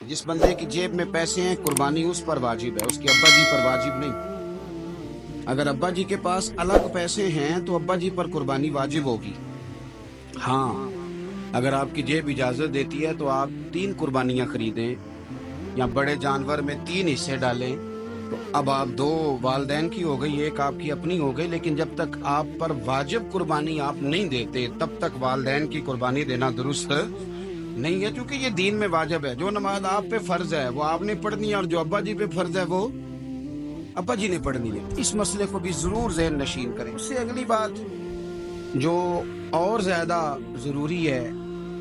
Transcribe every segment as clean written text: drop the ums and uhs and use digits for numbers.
जिस बंदे की जेब में पैसे हैं कुर्बानी उस पर वाजिब है, उसके अब्बा जी पर वाजिब नहीं। अगर अब्बा जी के पास अलग पैसे हैं तो अब्बा जी पर कुर्बानी वाजिब होगी। हाँ, अगर आपकी जेब इजाजत देती है तो आप 3 कुर्बानियां खरीदें या बड़े जानवर में 3 हिस्से डालें। तो अब आप 2 वालदैन की हो गई, एक आपकी अपनी हो गई, लेकिन जब तक आप पर वाजिब कुर्बानी आप नहीं देते तब तक वालदैन की कुर्बानी देना दुरुस्त नहीं है, क्योंकि ये दीन में वाजिब है। जो नमाज आप पे फर्ज है वो आपने पढ़नी है और जो अब्बा जी पे फर्ज है वो अब्बा जी ने पढ़नी है। इस मसले को भी जरूर ज़हन नशीन करें। उससे अगली बात जो और ज्यादा जरूरी है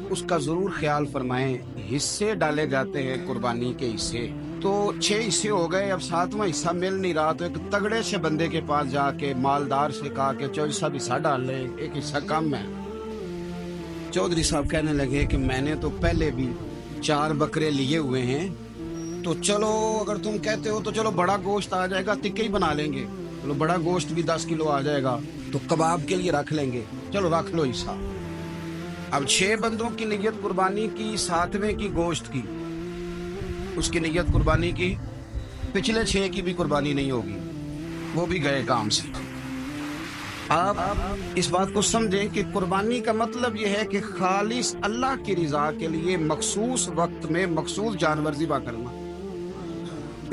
उसका जरूर ख्याल फरमाएं। हिस्से डाले जाते हैं कुर्बानी के हिस्से, तो 6 हिस्से हो गए, अब 7वां हिस्सा मिल नहीं रहा, तो एक तगड़े से बंदे के पास जाके मालदार से कहा कि चौधरी साहब हिस्सा डाल ले, एक हिस्सा कम है। चौधरी साहब कहने लगे कि मैंने तो पहले भी 4 बकरे लिए हुए हैं, तो चलो अगर तुम कहते हो तो चलो बड़ा गोश्त आ जाएगा, तिक्के ही बना लेंगे, चलो बड़ा गोश्त भी 10 किलो आ जाएगा, तो कबाब के लिए रख लेंगे, चलो रख लो हिस्सा। अब 6 बंदों की नियत कुर्बानी की, 7वें की गोश्त की, उसकी नियत कुर्बानी की, पिछले 6 की भी कुर्बानी नहीं होगी, वो भी गए काम से। आप इस बात को समझें कि कुर्बानी का मतलब यह है कि खालिस अल्लाह की रजा के लिए मखसूस वक्त में मखसूस जानवर ज़िबा करना।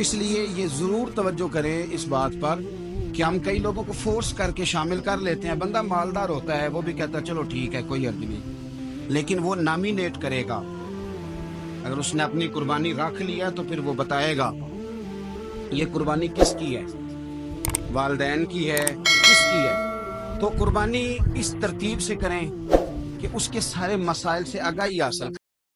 इसलिए ये जरूर तवज्जो करें इस बात पर कि हम कई लोगों को फोर्स करके शामिल कर लेते हैं। बंदा मालदार होता है, वो भी कहता है चलो ठीक है कोई अर्ज नहीं, लेकिन वो नामिनेट करेगा। अगर उसने अपनी कुर्बानी रख लिया तो फिर वो बताएगा ये कुर्बानी किसकी है, वालदैन की है, किसकी है। तो कुर्बानी इस तरतीब से करें कि उसके सारे मसाइल से आगाही हासिल